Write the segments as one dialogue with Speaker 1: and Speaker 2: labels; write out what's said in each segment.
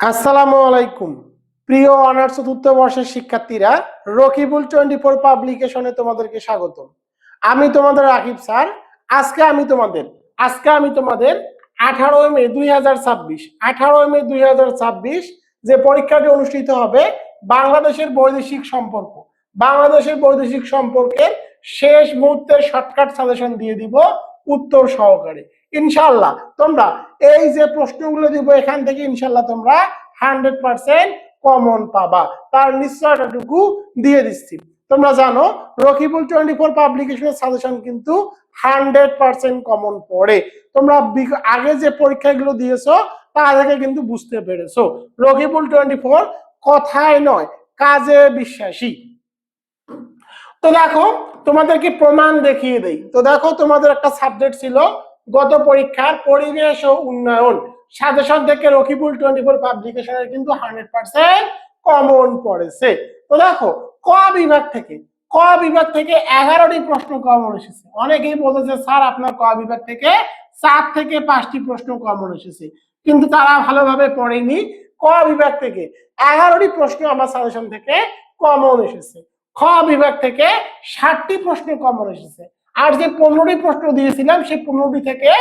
Speaker 1: আসসালামু আলাইকুম প্রিয় অনার্স চতুর্থ বর্ষের শিক্ষার্থীরা, রকিবুল 24 পাবলিকেশনে তোমাদেরকে স্বাগত। আমি তোমাদের রাকিব স্যার। আজকে আমি তোমাদের 18 মে 2026 যে পরীক্ষাটি অনুষ্ঠিত হবে বাংলাদেশের বৈদেশিক সম্পর্কের শেষ মুহূর্তের শর্টকাট সাজেশন দিয়ে দিব উত্তর সহকারে। ইনশাআল্লাহ তোমরা এই যে প্রশ্নগুলো দিব এখান থেকে ইনশাআল্লাহ তোমরা 100% কমন পাবা, তার নিশ্চয়তাটুকু দিয়ে দিচ্ছি। তোমরা জানো রকিবুল 24 পাবলিকেশনের সাজেশন কিন্তু 100% কমন পড়ে। তোমরা আগে যে পরীক্ষাগুলো দিয়েছো তা থেকে কিন্তু বুঝতে পেরেছো রকিবুল 24 কথায় নয় কাজে বিশ্বাসী। তো দেখো তোমাদেরকে প্রমাণ দেখিয়ে দেই। তো দেখো তোমাদের একটা সাবজেক্ট ছিল গত পরীক্ষার পরিবেশ ও উন্নয়ন, সাজেশন থেকে রকিবুল 24 পাবলিকেশনের কিন্তু 100% কমন পড়েছে। তো দেখো ক বিভাগ থেকে 11টি প্রশ্ন কমন এসেছে। অনেকেই বলেছে স্যার আপনার ক বিভাগ থেকে 4 থেকে 5টি প্রশ্ন কমন এসেছে, কিন্তু তারা ভালোভাবে পড়েনি। ক বিভাগ থেকে 11টি প্রশ্ন আমার সাজেশন থেকে কমন এসেছে। খ বিভাগ থেকে 60টি প্রশ্ন কমন এসেছে, আর যে 15টি প্রশ্ন দিয়েছিলাম সেই 15টি থেকে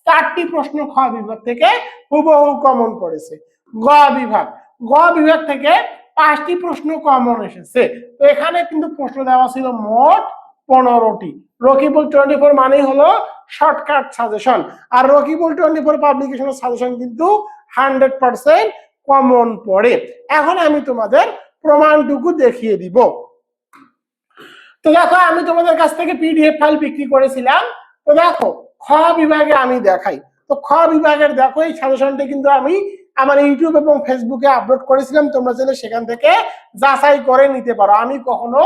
Speaker 1: 4টি প্রশ্ন খ বিভাগ থেকে হুবহু কমন পড়েছে। গ বিভাগ থেকে 5টি প্রশ্ন কমন এসেছে। তো এখানে কিন্তু প্রশ্ন দেওয়া ছিল মোট 15টি। রকিবুল 24 মানেই হলো শর্টকাট সাজেশন, আর রকিবুল 24 পাবলিকেশনের সাজেশন কিন্তু 100% কমন পড়ে। এখন আমি তোমাদের প্রমাণটুকু দেখিয়ে দিব। তো দেখো আমি তোমাদের কাছ থেকে পিডিএফ ফাইল বিক্রি করেছিলাম। তো দেখো খ বিভাগে আমি দেখাই। তো খ বিভাগের দেখো এই সাজেশনটা কিন্তু আমি আমার ইউটিউব এবং ফেসবুকে আপলোড করেছিলাম, তোমরা চাইলে সেখান থেকে যাচাই করে নিতে পারো। আমি কখনো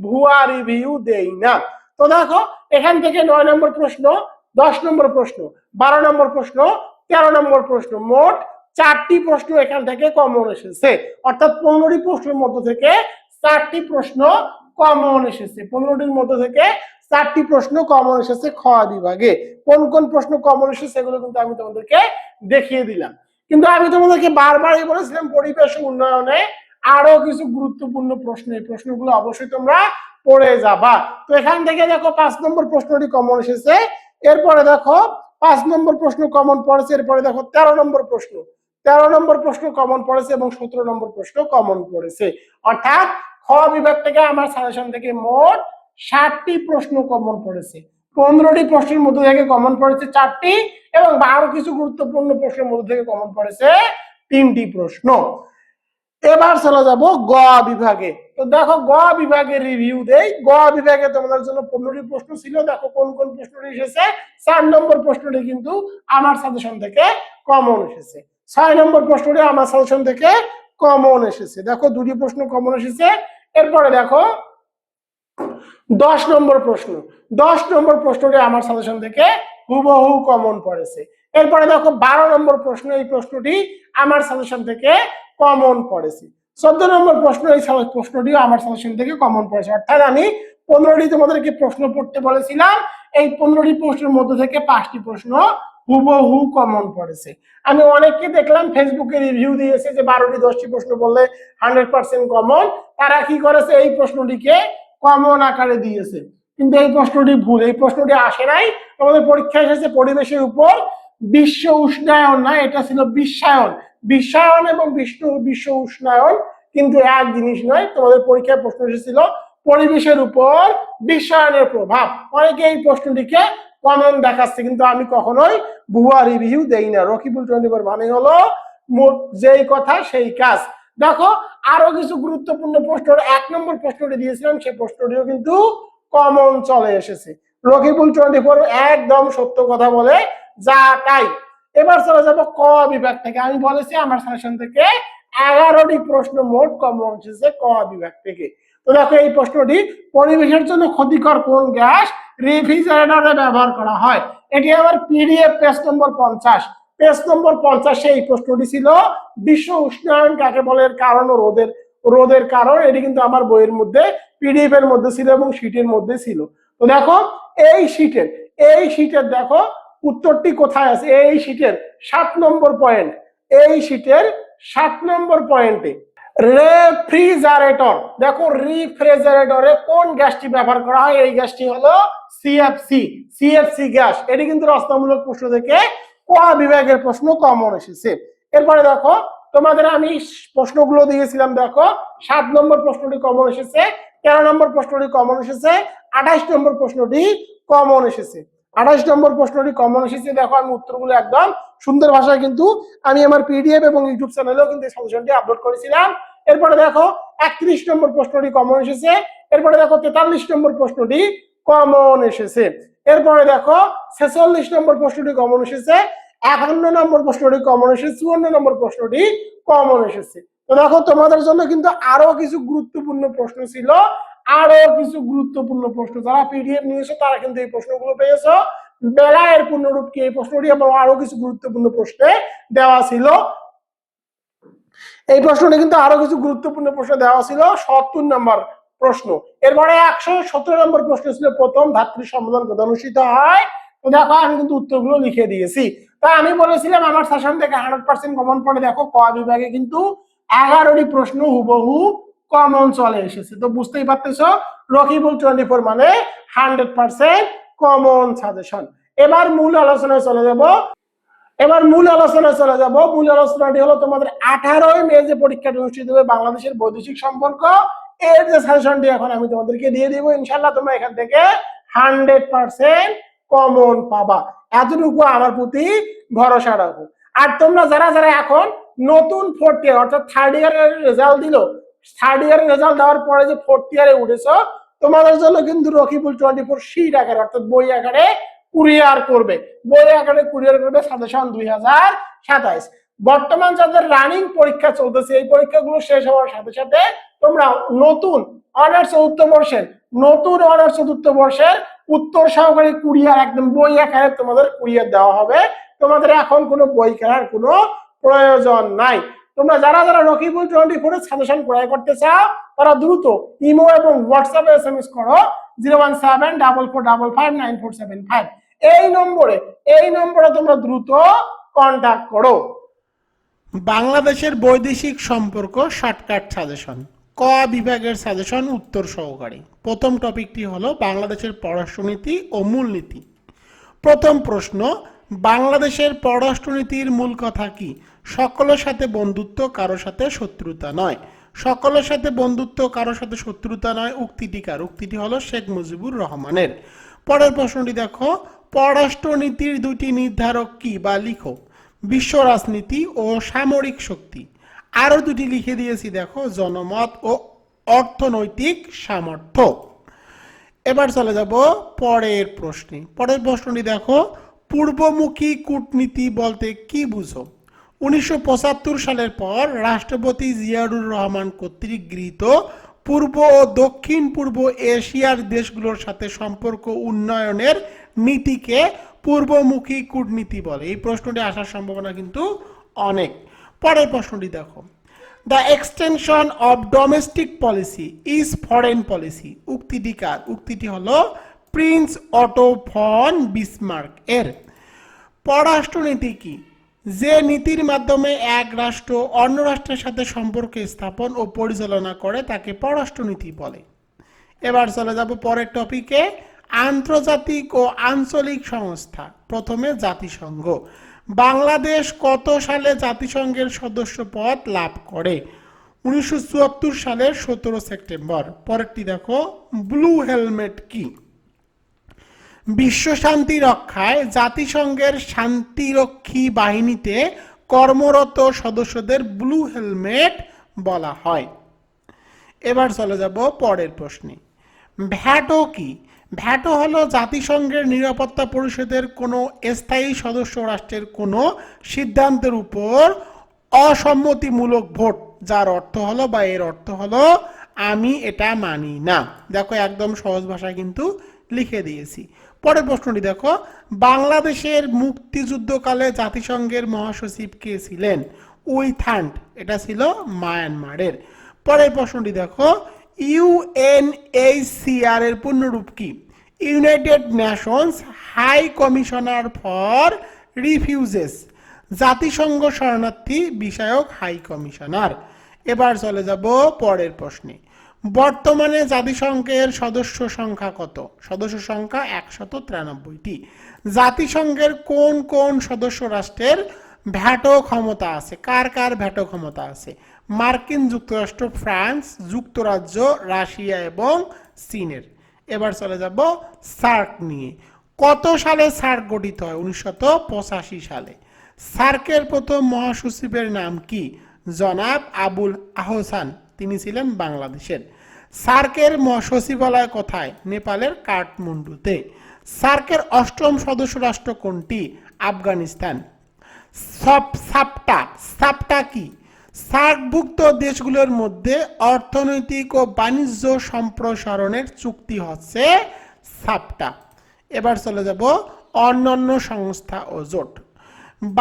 Speaker 1: ভুয়া রিভিউ দেই না। তো দেখো এখান থেকে 9 নম্বর প্রশ্ন, 10 নম্বর প্রশ্ন, 12 নম্বর প্রশ্ন, 13 নম্বর প্রশ্ন, মোট 4টি প্রশ্ন এখান থেকে কমন এসেছে। অর্থাৎ 15টি প্রশ্নের মধ্যে থেকে 4টি প্রশ্ন কমন এসেছে। 15টির মধ্যে থেকে 4টি প্রশ্ন কমন এসেছে খ বিভাগে। কোন কোন প্রশ্ন কমন এসেছে সেগুলো কিন্তু আমি তোমাদেরকে দেখিয়ে দিলাম। কিন্তু আমি তোমাদেরকে বারবারই বলেছিলাম পরিবেশ উন্নয়নে আরো কিছু গুরুত্বপূর্ণ প্রশ্ন, এই প্রশ্নগুলো অবশ্যই তোমরা পড়ে যাবা। তো এখান থেকে দেখো 5 নম্বর প্রশ্নটি কমন এসেছে, এরপরে দেখো 5 নম্বর প্রশ্ন কমন পড়েছে, এরপরে দেখো 13 নম্বর প্রশ্ন কমন পড়েছে এবং 17 নম্বর প্রশ্ন কমন পড়েছে। অর্থাৎ খ বিভাগ থেকে আমার সাজেশন থেকে মোট 60টি প্রশ্ন কমন পড়েছে। 15টি প্রশ্নের মধ্যে থেকে কমন পড়েছে 4টি এবং আরো কিছু গুরুত্বপূর্ণ প্রশ্নের মধ্যে থেকে কমন পড়েছে 3টি প্রশ্ন। এবার চলে যাব গ বিভাগে। তো দেখো গ বিভাগের রিভিউ দেই। গ বিভাগে তোমাদের জন্য 15টি প্রশ্ন ছিল। দেখো কোন কোন প্রশ্নটি এসেছে। 4 নম্বর প্রশ্নটি কিন্তু আমার সাজেশন থেকে কমন এসেছে। 6 নম্বর প্রশ্নটি আমার সাজেশন থেকে কমন এসেছে। দেখো দুটি প্রশ্ন কমন এসেছে। এরপরে দেখো 10 নম্বর প্রশ্নটি আমার সাজেশন থেকে হুবহু কমন পড়েছে। এরপরে দেখো 12 নম্বর প্রশ্ন, এই প্রশ্নটি আমার সাজেশন থেকে কমন পড়েছে। 14 নম্বর প্রশ্ন, এই প্রশ্নটিও আমার সাজেশন থেকে কমন পড়েছে। অর্থাৎ আমি 15টি তোমাদেরকে প্রশ্ন পড়তে বলেছিলাম, এই 15টি প্রশ্নের মধ্যে থেকে 5টি প্রশ্ন হুবহু কমন পড়েছে। আমি অনেককে দেখলাম ফেসবুকে রিভিউ দিয়েছে যে 12টি 10টি প্রশ্ন বললে 100% কমন। তারা কি করেছে, এই প্রশ্নটিকে কমন আকারে দিয়েছে, কিন্তু এই প্রশ্নটি ভুল। এই প্রশ্নটি আসে নাই, তোমাদের পরীক্ষা এসেছে পরিবেশের উপর বিশ্ব উষ্ণায়ন, না এটা ছিল বিশ্বায়ন এবং বিশ্ব উষ্ণায়ন কিন্তু এক জিনিস নয়। তোমাদের পরীক্ষায় প্রশ্ন এসেছিল পরিবেশের উপর বিশ্বায়নের প্রভাব। অনেকে এই প্রশ্নটিকে কমন দেখাচ্ছে, কিন্তু আমি কখনোই ভুয়া রিভিউ দেই না। রকিবুল 24 মানে হলো যেই কথা সেই কাজ। দেখো আরো কিছু গুরুত্বপূর্ণ প্রশ্ন, 1 নম্বর প্রশ্নটি দিয়েছিলাম সেই প্রশ্নটিও কিন্তু কমন চলে এসেছে। রকিবুল 24 একদম সত্য কথা বলে যা তাই। এবার চলে যাব ক বিভাগ থেকে। আমি বলেছি আমার সাজেশন থেকে 11টি প্রশ্ন মোট কমন এসেছে ক বিভাগ থেকে। তো দেখো এই প্রশ্নটি, পরিবেশের জন্য ক্ষতিকর কোন গ্যাস রেফ্রিজারেটরে ব্যবহার করা হয়? এটি আমার পিডিএফ পেজ নম্বর 50 এই প্রশ্নটি ছিল বিশ্ব উষ্ণায়ন কাকে বলে এর কারণ ও রোধের কারণ। এটি কিন্তু আমার বইয়ের মধ্যে পিডিএফ এর মধ্যে ছিল এবং শীটের মধ্যে ছিল। তো দেখো এই শীটের দেখো উত্তরটি কোথায় আছে। এই শীটের 7 নম্বর পয়েন্ট, এই শীটের 7 নম্বর পয়েন্টে রেফ্রিজারেটর, দেখো রিফ্রিজারেটরে কোন গ্যাসটি ব্যবহার করা হয়? এই গ্যাসটি হলো সিএফসি গ্যাস। এটি কিন্তু রচনামূলক প্রশ্ন থেকে ক বিভাগের প্রশ্ন কমন এসেছে। এরপরে দেখো তোমাদের আমি প্রশ্নগুলো দিয়েছিলাম, দেখো 7 নম্বর প্রশ্নটি কমন এসেছে, 13 নম্বর প্রশ্নটি কমন এসেছে, 28 নম্বর প্রশ্নটি কমন এসেছে। 28 নম্বর প্রশ্নটি কমন এসেছে। দেখো আমি উত্তরগুলো একদম সুন্দর ভাষায় কিন্তু আমি আমার পিডিএফ এবং ইউটিউব চ্যানেলেও কিন্তু এই সলিউশনটি আপলোড করেছিলাম। এরপরে দেখো 31 নম্বর প্রশ্নটি কমন এসেছে। এরপরে দেখো 43 নম্বর প্রশ্নটি কমন এসেছে। এরপরে দেখো 46 নম্বর প্রশ্নটি কমন এসেছে, 51 নম্বর প্রশ্নটি কমন এসেছে, 54 নম্বর প্রশ্নটি কমন এসেছে। তো দেখো তোমাদের জন্য কিন্তু আরো কিছু গুরুত্বপূর্ণ প্রশ্ন ছিল, আরো কিছু গুরুত্বপূর্ণ প্রশ্ন যারা পিডিএফ নিয়েছো তারা কিন্তু এই প্রশ্নগুলো পেয়েছো। বেলায়ের পূর্ণরূপ কি, এই প্রশ্নটি এবং আরো কিছু গুরুত্বপূর্ণ প্রশ্নে দেওয়া ছিল। এই প্রশ্নটি কিন্তু আরো কিছু গুরুত্বপূর্ণ প্রশ্ন দেওয়া ছিল, 70 নম্বর প্রশ্ন। এরপরে 117 নম্বর প্রশ্ন ছিল প্রথম ধাত্রী সম্মেলন কোথায় অনুষ্ঠিত হয়। তো দেখো আমি কিন্তু উত্তরগুলো লিখে দিয়েছি। তা আমি বলেছিলাম আমার সেশন থেকে 100% কমন পড়ে, দেখো ক বিভাগে কিন্তু 11টি প্রশ্ন হুবহু কমন চলে এসেছে। তো বুঝতেই পারতেছো রকিবুল 24 মানে 100% কমন সাজেশন। এবার মূল আলোচনায় চলে যাব। মূল আলোচনাটি হলো তোমাদের 18 মে যে পরীক্ষাটি অনুষ্ঠিত হবে বাংলাদেশের বৈদেশিক সম্পর্ক, এর যে সাজেশনটি এখন আমি তোমাদেরকে দিয়ে দিব। ইনশাআল্লাহ তোমরা এখান থেকে 100% কমন পাবা, এতটুকু আমার প্রতি ভরসা রাখো। আর তোমরা যারা যারা এখন নতুন 4th ইয়ার অর্থাৎ 3rd ইয়ারের রেজাল্ট দিলো, 3rd ইয়ারের রেজাল্ট দেওয়ার পরে যে 4th ইয়ারে উঠেছো, তোমাদের জন্য কিন্তু রকিবুল 24 শীট আকারে অর্থাৎ বই আকারে কুরিয়ার করবে, সাজেশন 2027। বর্তমান যাদের রানিং পরীক্ষা চলতেছে, এই পরীক্ষাগুলো শেষ হওয়ার সাথে সাথে তোমরা নতুন অনার্স চতুর্থ বর্ষের উত্তর সহকারী কুরিয়ার একদম বই আকারে তোমাদের কুরিয়ার দেওয়া হবে। তোমাদের এখন কোনো বই কেনার কোনো প্রয়োজন নাই। তোমরা যারা যারা রকিবুল 24 এর সাজেশন ক্রয় করতে চাও তারা দ্রুত ইমো এবং হোয়াটসঅ্যাপে এসএমএস করো 01744559475। এই নম্বরে তোমরা দ্রুত কন্টাক্ট করো। বাংলাদেশের বৈদেশিক সম্পর্ক শর্টকাট সাজেশন, ক বিভাগের সাজেশন উত্তর সহকারী। প্রথম টপিকটি হলো বাংলাদেশের পররাষ্ট্রনীতি ও মূলনীতি। প্রথম প্রশ্ন, বাংলাদেশের পররাষ্ট্রনীতির মূল কথা কি? সকলের সাথে বন্ধুত্ব, কারো সাথে শত্রুতা নয়। সকলের সাথে বন্ধুত্ব, কারো সাথে শত্রুতা নয় উক্তিটি কার? উক্তিটি হলো শেখ মুজিবুর রহমানের। পরের প্রশ্নটি দেখো, পররাষ্ট্রনীতির দুটি নির্ধারক কি বা লিখো। বিশ্ব রাজনীতি ও সামরিক শক্তি। আরো দুটি লিখে দিয়েছি দেখো, জনমত ও অর্থনৈতিক সামর্থ্য। এবার চলে যাব পরের প্রশ্নে। পরের প্রশ্নটি দেখো, পূর্বমুখী কূটনীতি বলতে কি বুঝো? 1975 সালের পর রাষ্ট্রপতি জিয়াউর রহমান কর্তৃক গৃহীত পূর্ব ও দক্ষিণ পূর্ব এশিয়ার দেশগুলোর সাথে সম্পর্ক উন্নয়নের নীতিকে পূর্বমুখী কূটনীতি বলে। এই প্রশ্নটি আসার সম্ভাবনা কিন্তু অনেক। পরের প্রশ্নটি দেখো, the extension of domestic policy is foreign policy. উক্তিটি কার? উক্তিটি হলো প্রিন্স অটো ফন বিসমার্ক এর। পররাষ্ট্রনীতি কি? যে নীতির মাধ্যমে এক রাষ্ট্র অন্য রাষ্ট্রের সাথে সম্পর্ক স্থাপন ও পরিচালনা করে তাকে পররাষ্ট্রনীতি বলে। এবার চলে যাব পরের টপিকে, আন্তর্জাতিক ও আঞ্চলিক সংস্থা। প্রথমে জাতিসংঘ। বাংলাদেশ কত সালে জাতিসংঘের সদস্য পদ লাভ করে? 1974 সালের 17 সেপ্টেম্বর। পরেরটি দেখো, ব্লু হেলমেট কি? বিশ্ব শান্তি রক্ষায় জাতিসংঘের শান্তিরক্ষী বাহিনীতে কর্মরত সদস্যদের ব্লু হেলমেট বলা হয়। এবার চলে যাব পরের প্রশ্নে, ভ্যাটো কি? ভ্যাটো হলো জাতিসংঘের নিরাপত্তা পরিষদের কোনো স্থায়ী সদস্য রাষ্ট্রের কোনো সিদ্ধান্তের উপর অসম্মতিমূলক ভোট, যার অর্থ হলো বা এর অর্থ হলো আমি এটা মানি না। দেখো একদম সহজ ভাষায় কিন্তু লিখে দিয়েছি। পরের প্রশ্নটি দেখো, বাংলাদেশের মুক্তিযুদ্ধকালে জাতিসংঘের মহাসচিব কে ছিলেন? উইথান্ট, এটা ছিল মায়ানমারের। পরের প্রশ্নটি দেখো, ইউএনএইচসিআর এর পূর্ণরূপ কি? United Nations high commissioner for refugees. জাতিসংঘ শরণার্থী বিষয়ক হাই কমিশনার। এবার চলে যাব পরের প্রশ্নে। বর্তমানে জাতিসংঘের সদস্য সংখ্যা কত? সদস্য সংখ্যা 193টি। জাতিসংঘের কোন কোন সদস্য রাষ্ট্রের ভ্যাটো ক্ষমতা আছে? কার কার ভ্যাটো ক্ষমতা আছে? মার্কিন যুক্তরাষ্ট্র, ফ্রান্স, যুক্তরাজ্য, রাশিয়া এবং চীনের। এবার চলে যাব সার্ক নিয়ে। কত সালে সার্ক গঠিত হয়? 1985 সালে। সার্কের প্রথম মহাসচিবের নাম কি? জনাব আবুল আহসান, তিনি ছিলেন বাংলাদেশের। সার্কের সচিবালয় কোথায়? নেপালের কাঠমান্ডুতে। সার্কের অষ্টম সদস্য রাষ্ট্র কোনটি? আফগানিস্তান। সাপটা কি? সার্কভুক্ত দেশগুলোর মধ্যে অর্থনৈতিক ও বাণিজ্য সম্প্রসারণের চুক্তি হচ্ছে সাপটা। এবার চলে যাব অন্যান্য সংস্থা ও জোট।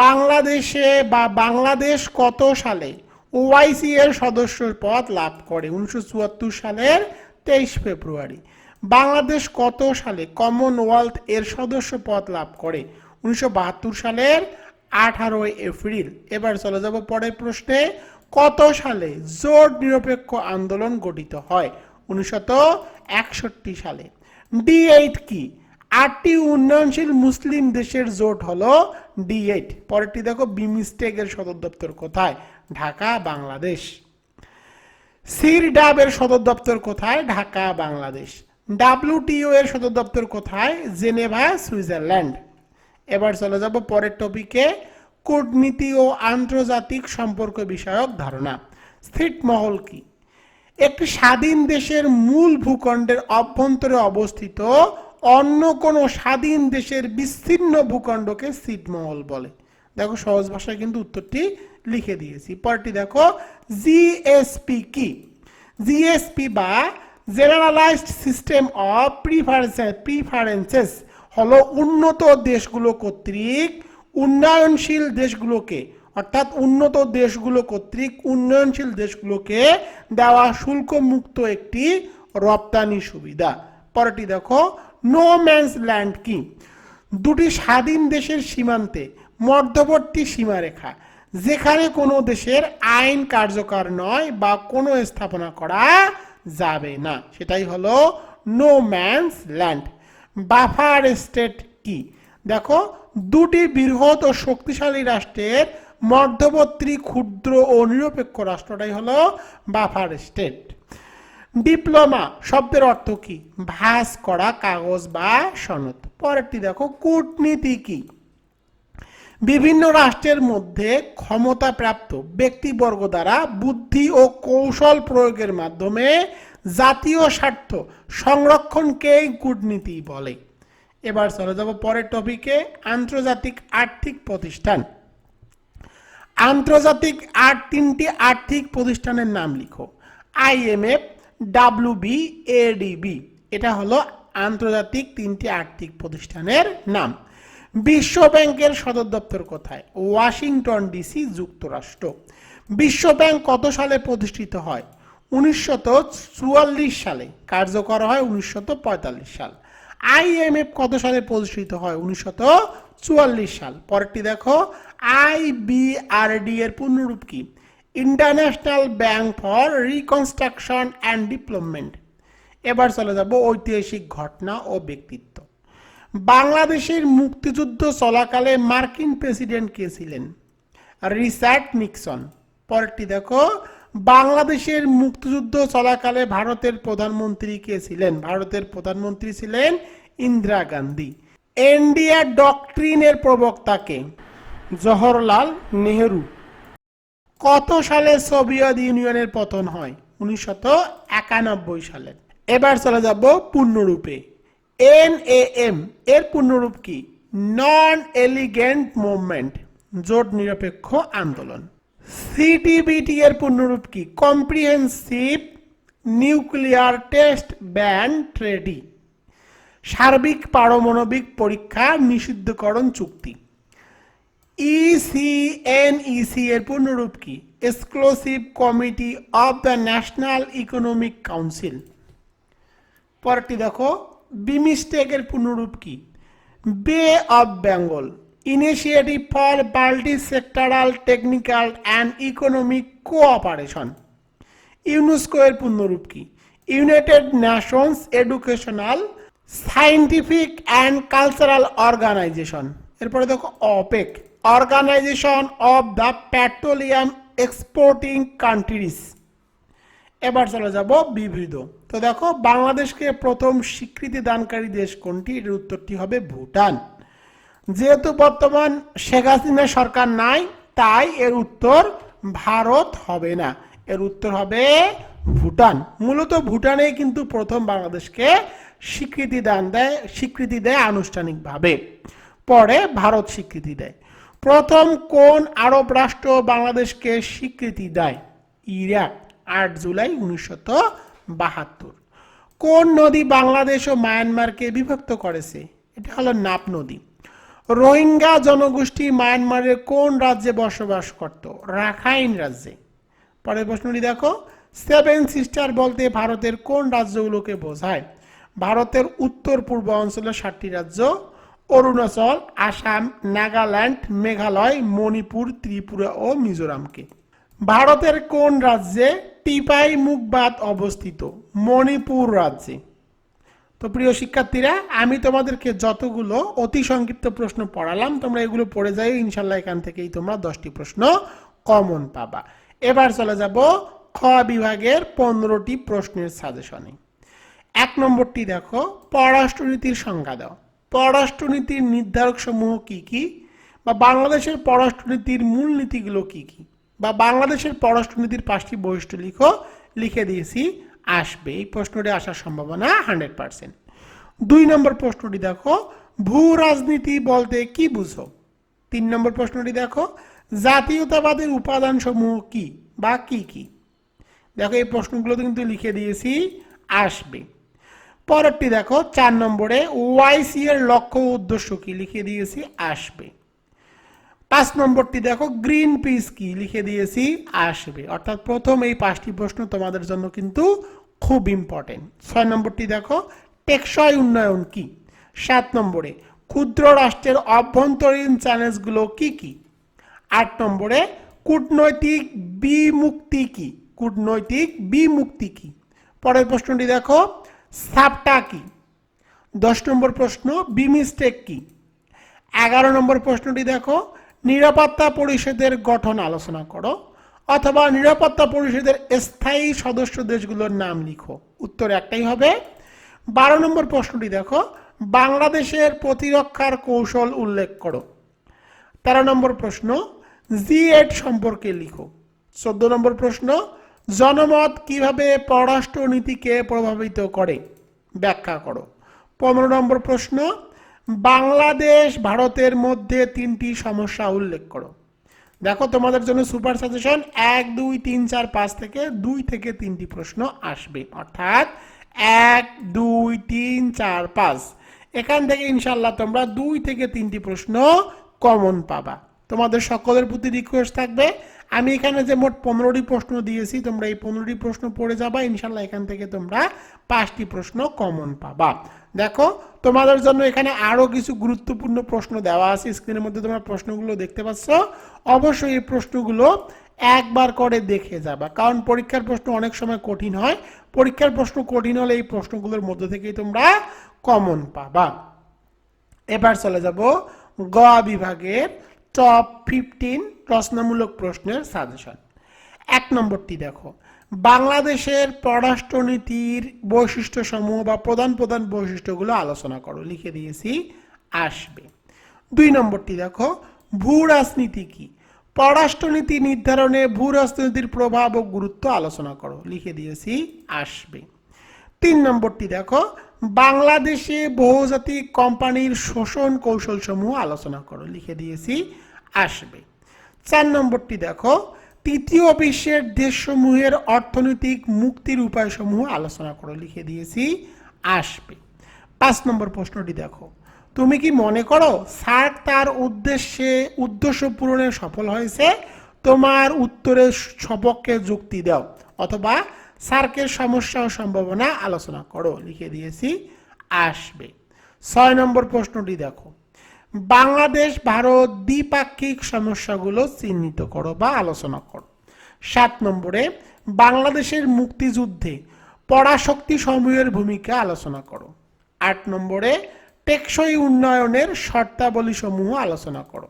Speaker 1: বাংলাদেশে বা বাংলাদেশ কত সালে ওআইসি এর সদস্য পদ লাভ করে? 1974 সালের 23 ফেব্রুয়ারি। বাংলাদেশ কত সালে কমনওয়েলথ এর সদস্য পদ লাভ করে? 1972 সালের 18 এপ্রিল। এবার চলে যাব পরের প্রশ্নে। কত সালে জোট নিরপেক্ষ আন্দোলন গঠিত হয়? 1961 সালে। D8 কি? 8টি উন্নয়নশীল মুসলিম দেশের জোট হলো D8। পরেরটি দেখো, বিমস্টেক এর সদর দপ্তর কোথায়? ঢাকা, বাংলাদেশ। সিরডাব এর সদর দপ্তর কোথায়? ঢাকা, বাংলাদেশ। WTO এর সদর দপ্তর কোথায়? Geneva, Switzerland. এবার চলে যাব পরের টপিকে, কূটনীতি ও আন্তর্জাতিক সম্পর্ক বিষয়ক ধারণা। ছিটমহল কি? একটি স্বাধীন দেশের মূল ভূখণ্ডের অভ্যন্তরে অবস্থিত অন্য কোনো স্বাধীন দেশের বিচ্ছিন্ন ভূখণ্ডকে ছিটমহল বলে। দেখো সহজ ভাষায় কিন্তু উত্তরটি লিখে দিয়েছি। পরটি দেখো, জিএসপি কি? জিএসপি বা জেনারেলাইজড সিস্টেম অফ প্রিফারেন্সেস হলো উন্নত দেশগুলো কর্তৃক উন্নয়নশীল দেশগুলোকে, অর্থাৎ উন্নত দেশগুলো কর্তৃক উন্নয়নশীল দেশগুলোকে দেওয়া শুল্ক মুক্ত একটি রপ্তানি সুবিধা। পরেরটি দেখো, নো ম্যানস ল্যান্ড কি? দুটি স্বাধীন দেশের সীমান্তে মধ্যবর্তী সীমারেখা, যেখানে কোনো দেশের আইন কার্যকর নয় বা কোনো স্থাপনা করা যাবে না, সেটাই হলো no man's land. Buffer state কি? দেখো, দুটি বৃহৎ ও শক্তিশালী রাষ্ট্রের মধ্যবর্তী ক্ষুদ্র ও নিরপেক্ষ রাষ্ট্রটাই হলো বাফার স্টেট। ডিপ্লোমা শব্দের অর্থ কি? ভাঁজ করা কাগজ বা সনদ। পরেরটি দেখো, কূটনীতি কি? বিভিন্ন রাষ্ট্রের মধ্যে ক্ষমতাপ্রাপ্ত ব্যক্তিবর্গ দ্বারা বুদ্ধি ও কৌশল প্রয়োগের মাধ্যমে জাতীয় স্বার্থ সংরক্ষণকেই কূটনীতি বলে। এবার চলে যাব পরের টপিকে, আন্তর্জাতিক আর্থিক প্রতিষ্ঠান। আন্তর্জাতিক তিনটি আর্থিক প্রতিষ্ঠানের নাম লিখো। IMF, WB, ADB। এটা হলো আন্তর্জাতিক তিনটি আর্থিক প্রতিষ্ঠানের নাম। বিশ্ব ব্যাংকের সদর দপ্তর কোথায়? ওয়াশিংটন ডিসি, যুক্তরাষ্ট্র। বিশ্ব ব্যাংক কত সালে প্রতিষ্ঠিত হয়? 1944 সালে। কার্যকর হয় 1945 সাল। IMF কত সালে প্রতিষ্ঠিত হয়? 1944 সাল। পরেরটি দেখো, IBRD এর পূর্ণরূপ কি? International bank for reconstruction and development. এবার চলে যাব ঐতিহাসিক ঘটনা ও ব্যক্তিত্ব। বাংলাদেশের মুক্তিযুদ্ধ চলাকালে মার্কিন প্রেসিডেন্ট কে ছিলেন? Richard Nixon. পরেরটি দেখো, বাংলাদেশের মুক্তিযুদ্ধ চলাকালে ভারতের প্রধানমন্ত্রী কে ছিলেন? ভারতের প্রধানমন্ত্রী ছিলেন ইন্দিরা গান্ধী। ইন্ডিয়া ডক্ট্রিনের প্রবক্তা কে? জওহরলাল নেহেরু। কত সালে সোভিয়েত ইউনিয়নের পতন হয়? 1991 সালে। এবার চলে যাব পূর্ণরূপে। NAM এর পূর্ণরূপ কি? নন এলিগেন্ট মুভমেন্ট, জোট নিরপেক্ষ আন্দোলন। CTBT এর পূর্ণরূপ কি? Comprehensive nuclear test ban treaty, সার্বিক পারমাণবিক পরীক্ষা নিষিদ্ধকরণ চুক্তি। ECNEC এর পূর্ণরূপ কি? Exclusive committee of the national economic council. পরেরটি দেখো, বিমস্টেক এর পূর্ণরূপ কি? Bay of Bengal initiative for multi sectoral technical and economic cooperation. UNESCO এর পূর্ণরূপ কি? United Nations educational scientific and cultural organisation. এরপরে দেখো OPEC, organisation of the petroleum exporting countries. এবার চলে যাব বিবিধ। তো দেখো বাংলাদেশকে প্রথম স্বীকৃতি দানকারী দেশ কোনটি? এর উত্তরটি হবে ভুটান। যেহেতু বর্তমান শেখ হাসিনা সরকার নাই, তাই এর উত্তর ভারত হবে না, এর উত্তর হবে ভুটান। মূলত ভুটানেই কিন্তু প্রথম বাংলাদেশকে স্বীকৃতি দেয় আনুষ্ঠানিকভাবে, পরে ভারত স্বীকৃতি দেয়। প্রথম কোন আরব রাষ্ট্র বাংলাদেশকে স্বীকৃতি দেয়? ইরাক, 8 জুলাই 1972। কোন নদী বাংলাদেশ ও মায়ানমারকে বিভক্ত করেছে? এটা হলো নাপ নদী। রোহিঙ্গা জনগোষ্ঠী মায়ানমারের কোন রাজ্যে বসবাস করত? রাখাইন রাজ্যে। পরের প্রশ্নটি দেখো, 7 সিস্টার বলতে ভারতের কোন রাজ্যগুলোকে বোঝায়? ভারতের উত্তর পূর্ব অঞ্চলের 7টি রাজ্য, অরুণাচল, আসাম, নাগাল্যান্ড, মেঘালয়, মণিপুর, ত্রিপুরা ও মিজোরামকে। ভারতের কোন রাজ্যে টিপাই মুখবাদ অবস্থিত? মণিপুর রাজ্যে। তো প্রিয় শিক্ষার্থীরা, আমি তোমাদেরকে যতগুলো অতি সংক্ষিপ্ত প্রশ্ন পড়ালাম, তোমরা এগুলো পড়ে যাই, ইনশাল্লাহ এখান থেকেই তোমরা 10টি প্রশ্ন কমন পাবা। এবার চলে যাব খ বিভাগের 15টি প্রশ্নের সাজেশনে। 1 নম্বরটি দেখো, পররাষ্ট্রনীতির সংজ্ঞা দাও। পররাষ্ট্রনীতির নির্ধারক সমূহ কি কি, বা বাংলাদেশের পররাষ্ট্রনীতির মূল নীতিগুলো কি কি, বা বাংলাদেশের পররাষ্ট্রনীতির 5টি বৈশিষ্ট্য লিখো। লিখে দিয়েছি, আসবে। এই প্রশ্নটি আসার সম্ভাবনা 100%। 2 নম্বর প্রশ্নটি দেখো, ভূ রাজনীতি বলতে কি বুঝো? 3 নম্বর প্রশ্নটি দেখো, জাতীয়তাবাদের উপাদান সমূহ কি বা কি কি? দেখো এই প্রশ্নগুলো কিন্তু লিখে দিয়েছি, আসবে। পরেরটি দেখো 4 নম্বরে, ওআইসি এর লক্ষ্য ও উদ্দেশ্য কি? লিখে দিয়েছি, আসবে। 5 নম্বরটি দেখো, গ্রিন পিস কি? লিখে দিয়েছি, আসবে। অর্থাৎ প্রথম এই 5টি প্রশ্ন তোমাদের জন্য কিন্তু খুব ইম্পর্টেন্ট। 6 নম্বরটি দেখো, টেকসই উন্নয়ন কি? 7 নম্বরে, ক্ষুদ্র রাষ্ট্রের অভ্যন্তরীণ চ্যালেঞ্জগুলো কি কি? 8 নম্বরে, কূটনৈতিক বিমুক্তি কি? কূটনৈতিক বিমুক্তি কি? পরের প্রশ্নটি দেখো, সাপটা কি? 10 নম্বর প্রশ্ন, বিমস্টেক কি? 11 নম্বর প্রশ্নটি দেখো, নিরাপত্তা পরিষদের গঠন আলোচনা করো, অথবা নিরাপত্তা পরিষদের স্থায়ী সদস্য দেশগুলোর নাম লিখো। উত্তর একটাই হবে। 12 নম্বর প্রশ্নটি দেখো, বাংলাদেশের প্রতিরক্ষার কৌশল উল্লেখ করো। 13 নম্বর প্রশ্ন, জি8 সম্পর্কে লিখো। 14 নম্বর প্রশ্ন, জনমত কিভাবে পররাষ্ট্র নীতিকে প্রভাবিত করে? ব্যাখ্যা করো। 15 নম্বর প্রশ্ন, বাংলাদেশ ভারতের মধ্যে 3টি সমস্যা উল্লেখ করো। দেখো তোমাদের জন্য সুপার সাজেশন 1 2 3 4 5 থেকে 2 থেকে 3টি প্রশ্ন আসবে, অর্থাৎ 1 2 3 4 5 এখান থেকে ইনশাআল্লাহ তোমরা 2 থেকে 3টি প্রশ্ন কমন পাবা। তোমাদের সকলের প্রতি রিকোয়েস্ট থাকবে, আমি এখানে যে মোট 15টি প্রশ্ন দিয়েছি, তোমরা এই 15টি প্রশ্ন পড়ে যাবা, ইনশাআল্লাহ এখান থেকে তোমরা 5টি প্রশ্ন কমন পাবা। দেখো তোমাদের জন্য এখানে আরো কিছু গুরুত্বপূর্ণ প্রশ্ন দেওয়া আছে, স্ক্রিনের মধ্যে তোমরা প্রশ্নগুলো দেখতে পাচ্ছ। অবশ্যই এই প্রশ্নগুলো একবার করে দেখে যাবা, কারণ পরীক্ষার প্রশ্ন অনেক সময় কঠিন হয়। পরীক্ষার প্রশ্ন কঠিন হলে এই প্রশ্নগুলোর মধ্য থেকেই তোমরা কমন পাবা। এবার চলে যাব গ বিভাগের টপ 15 রচনামূলক প্রশ্নের সাজেশন। 1 নম্বরটি দেখো, বাংলাদেশের পররাষ্ট্রনীতির বৈশিষ্ট্য সমূহ বা প্রধান প্রধান বৈশিষ্ট্যগুলো আলোচনা করো। লিখে দিয়েছি, আসবে। 2 নম্বরটি দেখো, ভূ রাজনীতি কি? পররাষ্ট্রনীতি নির্ধারণে ভূ রাজনীতির প্রভাব ও গুরুত্ব আলোচনা করো। লিখে দিয়েছি, আসবে। 3 নম্বরটি দেখো, বাংলাদেশে বহুজাতিক কোম্পানির শোষণ কৌশল সমূহ আলোচনা করো। লিখে দিয়েছি, আসবে। 4 নম্বরটি দেখো, তৃতীয় বিশ্বের দেশসমূহের অর্থনৈতিক মুক্তির উপায়সমূহ আলোচনা করো। লিখে দিয়েছি, আসবে। 5 নম্বর প্রশ্নটি দেখো, তুমি কি মনে করো সার্ক তার উদ্দেশ্য পূরণে সফল হয়েছে? তোমার উত্তরের সপক্ষে যুক্তি দাও, অথবা সার্কের সমস্যা ও সম্ভাবনা আলোচনা করো। লিখে দিয়েছি, আসবে। 6 নম্বর প্রশ্নটি দেখো, বাংলাদেশ ভারত দ্বিপাক্ষিক সমস্যাগুলো চিহ্নিত করো বা আলোচনা করো। 7 নম্বরে বাংলাদেশের মুক্তিযুদ্ধে পরাশক্তি সমূহের ভূমিকা আলোচনা করো। 8 নম্বরে টেকসই উন্নয়নের শর্তাবলী সমূহ আলোচনা করো।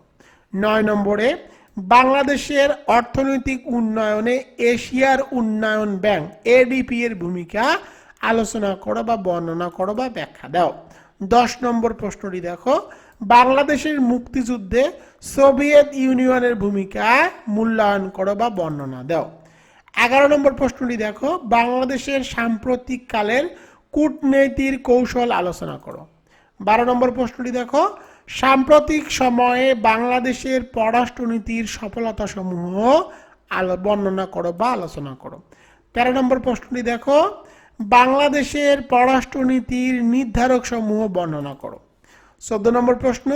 Speaker 1: 9 নম্বরে বাংলাদেশের অর্থনৈতিক উন্নয়নে এশিয়ার উন্নয়ন ব্যাংক এডিপি এর ভূমিকা আলোচনা করো বা বর্ণনা করো বা ব্যাখ্যা দাও। 10 নম্বর প্রশ্নটি দেখো, বাংলাদেশের মুক্তিযুদ্ধে সোভিয়েত ইউনিয়নের ভূমিকা মূল্যায়ন করো বা বর্ণনা দাও। 11 নম্বর প্রশ্নটি দেখো, বাংলাদেশের সাম্প্রতিক কালের কূটনীতির কৌশল আলোচনা করো। 12 নম্বর প্রশ্নটি দেখো, সাম্প্রতিক সময়ে বাংলাদেশের পররাষ্ট্রনীতির সফলতা সমূহ বর্ণনা করো বা আলোচনা করো। 13 নম্বর প্রশ্নটি দেখো, বাংলাদেশের পররাষ্ট্রনীতির নির্ধারক সমূহ বর্ণনা করো। 14 নম্বর প্রশ্ন,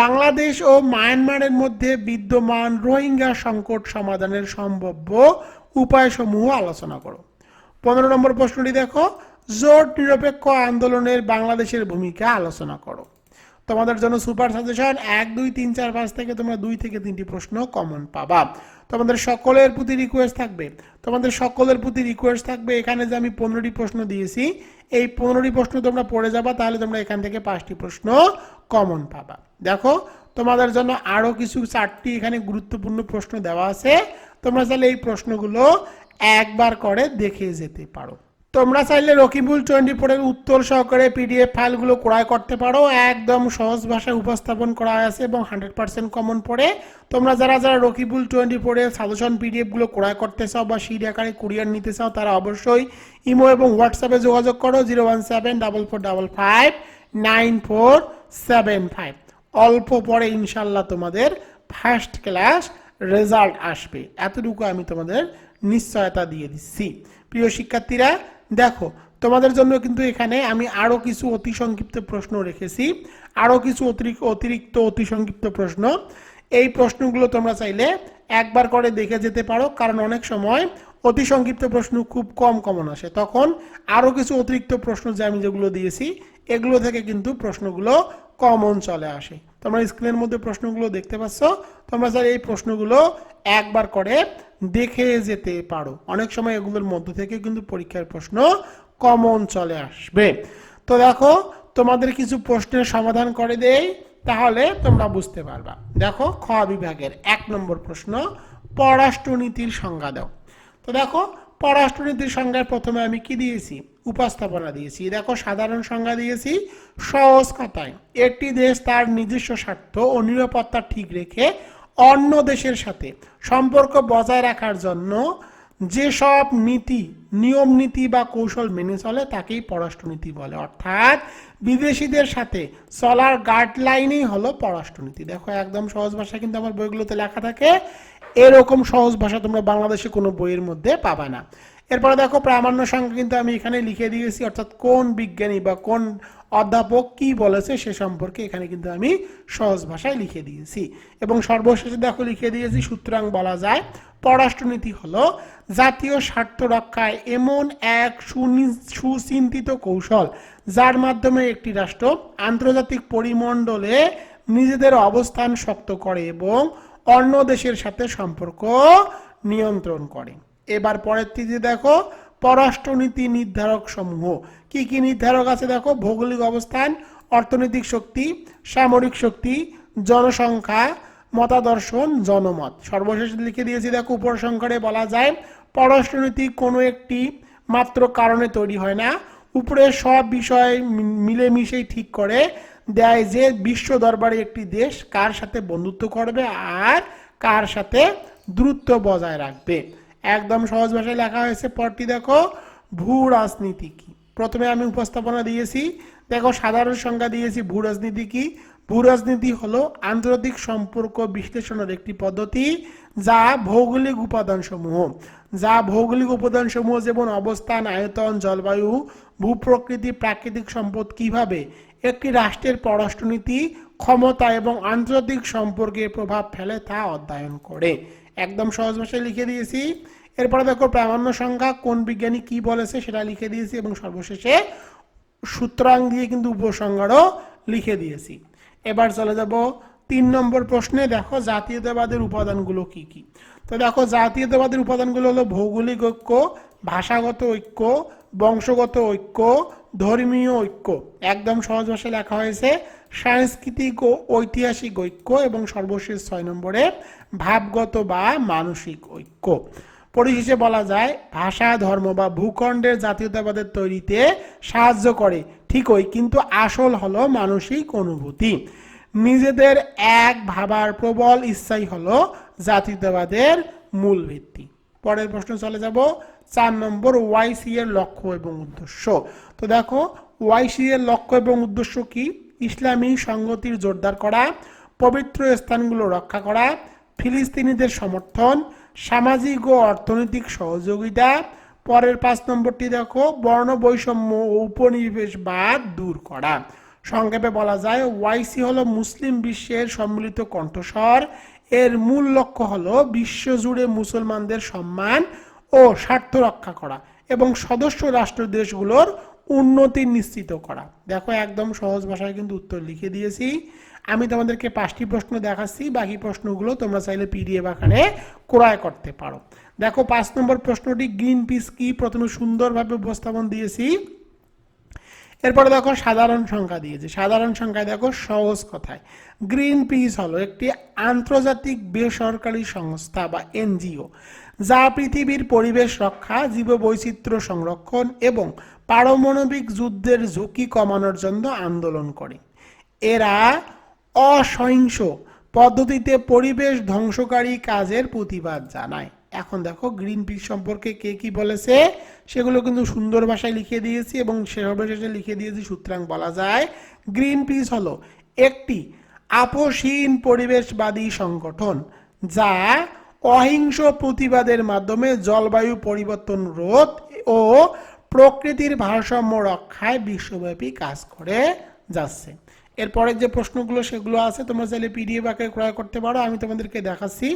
Speaker 1: বাংলাদেশ ও মায়ানমারের মধ্যে বিদ্যমান রোহিঙ্গা সংকট সমাধানের সম্ভাব্য উপায়সমূহ আলোচনা করো। 15 নম্বর প্রশ্নটি দেখো, জোট নিরপেক্ষ আন্দোলনের বাংলাদেশের ভূমিকা আলোচনা করো। তোমাদের জন্য সুপার সাজেশন 1 2 3 4 5 থেকে তোমরা 2 থেকে 3টি প্রশ্ন কমন পাবা। তোমাদের সকলের প্রতি রিকোয়েস্ট থাকবে এখানে যে আমি 15টি প্রশ্ন দিয়েছি, এই 15টি প্রশ্ন তোমরা পড়ে যাবা, তাহলে তোমরা এখান থেকে 5টি প্রশ্ন কমন পাবা। দেখো তোমাদের জন্য আরো কিছু 4টি এখানে গুরুত্বপূর্ণ প্রশ্ন দেওয়া আছে, তোমরা চাইলে এই প্রশ্নগুলো একবার করে দেখে যেতে পারো। তোমরা চাইলে রকিবুল 24 এর উত্তর সহকারে পিডিএফ ফাইলগুলো ক্রয় করতে পারো, একদম সহজ ভাষায় উপস্থাপন করা আছে এবং 100% কমন পড়ে। তোমরা যারা রকিবুল 24 এর সাজেশন পিডিএফ গুলো ক্রয় করতে চাও বা সিডি আকারে কুরিয়ার নিতে চাও, তারা অবশ্যই ইমো এবং হোয়াটসঅ্যাপে যোগাযোগ করো 01744559475। অল্প পরে ইনশাল্লাহ তোমাদের ফার্স্ট ক্লাস রেজাল্ট আসবে, এতটুকু আমি তোমাদের নিশ্চয়তা দিয়ে দিচ্ছি। প্রিয় শিক্ষার্থীরা দেখো, তোমাদের জন্য কিন্তু এখানে আমি আরো কিছু অতি সংক্ষিপ্ত প্রশ্ন রেখেছি, আরো কিছু অতিরিক্ত অতি সংক্ষিপ্ত প্রশ্ন। এই প্রশ্নগুলো তোমরা চাইলে একবার করে দেখে যেতে পারো, কারণ অনেক সময় অতি সংক্ষিপ্ত প্রশ্ন খুব কমন আসে, তখন আরো কিছু অতিরিক্ত প্রশ্ন যে আমি যেগুলো দিয়েছি এগুলো থেকে কিন্তু প্রশ্নগুলো কমন চলে আসে। তোমরা স্ক্রিনের মধ্যে প্রশ্নগুলো দেখতে পাচ্ছ, তোমরা চাইলে এই প্রশ্নগুলো একবার করে দেখে যেতে পারো, অনেক সময় এগুলোর মধ্য থেকে কিন্তু পরীক্ষার প্রশ্ন কমন চলে আসবে। তো দেখো তোমাদের কিছু প্রশ্নের সমাধান করে দেই, তাহলে তোমরা বুঝতে পারবা। দেখো খ বিভাগের 1 নম্বর প্রশ্ন, পররাষ্ট্রনীতির সংজ্ঞা দাও। তো দেখো পররাষ্ট্রনীতির সংজ্ঞার প্রথমে আমি কি দিয়েছি, উপস্থাপনা দিয়েছি। দেখো সাধারণ সংজ্ঞা দিয়েছি, সহজ কথায় একটি দেশ তার নিজস্ব স্বার্থ ও নিরাপত্তা ঠিক রেখে অন্য দেশের সাথে সম্পর্ক বজায় রাখার জন্য যেসব নীতি নিয়ম নীতি বা কৌশল মেনে চলে তাকেই পররাষ্ট্রনীতি বলে, অর্থাৎ বিদেশিদের সাথে চলার গাইডলাইনই হলো পররাষ্ট্রনীতি। দেখো একদম সহজ ভাষা কিন্তু আমার বইগুলোতে লেখা থাকে, এরকম সহজ ভাষা তোমরা বাংলাদেশে কোনো বইয়ের মধ্যে পাবা না। এরপরে দেখো প্রামাণ্য সংখ্যা কিন্তু আমি এখানে লিখে দিয়েছি, অর্থাৎ কোন বিজ্ঞানী বা কোন অধ্যাপক কি বলেছে সে সম্পর্কে এখানে কিন্তু আমি সহজ ভাষায় লিখে দিয়েছি। এবং সর্বশেষে দেখো লিখে দিয়েছি, সুতরাং বলা যায় পররাষ্ট্রনীতি হলো জাতীয় স্বার্থ রক্ষায় এমন এক সুচিন্তিত কৌশল যার মাধ্যমে একটি রাষ্ট্র আন্তর্জাতিক পরিমণ্ডলে নিজেদের অবস্থান শক্ত করে এবং অন্য দেশের সাথে সম্পর্ক নিয়ন্ত্রণ করে। এবার পরের তীরে দেখো পররাষ্ট্রনীতি নির্ধারক সমূহ কি কি নির্ধারক আছে। দেখো ভৌগোলিক অবস্থান, অর্থনৈতিক শক্তি, সামরিক শক্তি, জনসংখ্যা, মতাদর্শন, জনমত। সর্বশেষ লিখে দিয়েছি দেখো উপসংহারে বলা যায় পররাষ্ট্রনীতি কোনো একটি মাত্র কারণে তৈরি হয় না, উপরে সব বিষয় মিলেমিশেই ঠিক করে দেয় যে বিশ্ব দরবারে একটি দেশ কার সাথে বন্ধুত্ব করবে আর কার সাথে দূরত্ব বজায় রাখবে। একদম সহজ ভাষায় লেখা হয়েছে। পরটি দেখো ভূ রাজনীতি কি। প্রথমে আমি উপস্থাপনা দিয়েছি, দেখো সাধারণ সংজ্ঞা দিয়েছি ভূ রাজনীতি কি। ভূ রাজনীতি হলো আন্তর্জাতিক সম্পর্ক বিশ্লেষণের একটি পদ্ধতি যা ভৌগোলিক উপাদানসমূহ যেমন অবস্থান, আয়তন, জলবায়ু, ভূপ্রকৃতি, প্রাকৃতিক সম্পদ কিভাবে একটি রাষ্ট্রের পররাষ্ট্রনীতি, ক্ষমতা এবং আন্তর্জাতিক সম্পর্কে প্রভাব ফেলে তা অধ্যয়ন করে। একদম সহজ ভাষায় লিখে দিয়েছি। এরপরে দেখো প্রামাণ্য সংখ্যা কোন বিজ্ঞানী কি বলেছে সেটা লিখে দিয়েছি এবং সর্বশেষে সুতরাং দিয়ে কিন্তু উপসংহারও লিখে দিয়েছি। এবার চলে যাব 3 নম্বর প্রশ্নে। দেখো জাতীয়তাবাদের উপাদানগুলো কি কি। তো দেখো জাতীয়তাবাদের উপাদানগুলো হলো ভৌগোলিক ঐক্য, ভাষাগত ঐক্য, বংশগত ঐক্য, ধর্মীয় ঐক্য। একদম সহজ ভাষায় লেখা হয়েছে সাংস্কৃতিক ও ঐতিহাসিক ঐক্য, এবং সর্বশেষ 6 নম্বরে ভাবগত বা মানসিক ঐক্য। পরিশেষে বলা যায় ভাষা, ধর্ম বা ভূখণ্ডের জাতীয়তাবাদের তৈরিতে সাহায্য করে ঠিকই, কিন্তু আসল হলো মানসিক অনুভূতি। নিজেদের এক ভাবার প্রবল ইচ্ছাই হলো জাতীয়তাবাদের মূল ভিত্তি। পরের প্রশ্ন চলে যাব 4 নম্বর, ওয়াইসি এর লক্ষ্য এবং উদ্দেশ্য। তো দেখো ওয়াইসি এর লক্ষ্য এবং উদ্দেশ্য কি? ইসলামী সংগতির জোরদার করা, পবিত্র স্থানগুলো রক্ষা করা, ফিলিস্তিনিদের সমর্থন, সামাজিক ও অর্থনৈতিক সহযোগিতা। পরের 5 নম্বরটি দেখো বর্ণ বৈষম্য ও উপনিবেশবাদ দূর করা। সংক্ষেপে বলা যায় ওয়াইসি হলো মুসলিম বিশ্বের সম্মিলিত কণ্ঠস্বর। এর মূল লক্ষ্য হলো বিশ্বজুড়ে মুসলমানদের সম্মান ও স্বার্থ রক্ষা করা এবং সদস্য রাষ্ট্র দেশগুলোর উন্নতি নিশ্চিত করা। দেখো একদম সহজ ভাষায় কিন্তু উত্তর লিখে দিয়েছি। আমি তোমাদেরকে 5টি প্রশ্ন দেখাচ্ছি, বাকি প্রশ্নগুলো তোমরা চাইলে পিডিএফ আকারে ক্রয় করতে পারো। দেখো 5 নম্বর প্রশ্নটি গ্রিন পিস কি, প্রথমে সুন্দরভাবে উপস্থাপন দিয়েছি। এরপরে দেখো সাধারণ সংখ্যা দিয়েছি। সাধারণ সংখ্যায় দেখো সহজ কথায় গ্রিন পিস হলো একটি আন্তর্জাতিক বেসরকারি সংস্থা বা এনজিও, যা পৃথিবীর পরিবেশ রক্ষা, জীববৈচিত্র্য সংরক্ষণ এবং পারমাণবিক যুদ্ধের ঝুঁকি কমানোর জন্য আন্দোলন করে। এরা অসহিংস পদ্ধতিতে পরিবেশ ধ্বংসকারী কাজের প্রতিবাদ জানায়। এখন দেখো গ্রিন পিস সম্পর্কে কে কি বলেছে সেগুলো কিন্তু সুন্দর ভাষায় লিখে দিয়েছি এবং সর্বশেষে লিখে দিয়েছি। সুতরাং বলা যায় গ্রিন পিস হলো একটি আপোষহীন পরিবেশবাদী সংগঠন যা অহিংস প্রতিবাদের মাধ্যমে জলবায়ু পরিবর্তন রোধ ও প্রকৃতির ভারসাম্য রক্ষায় বিশ্বব্যাপী কাজ করে যাচ্ছে। এরপরে যে প্রশ্নগুলো সেগুলো আছে তোমরা চাইলে পিডিএফ আকারে ক্রয় করতে পারো। আমি তোমাদেরকে দেখাচ্ছি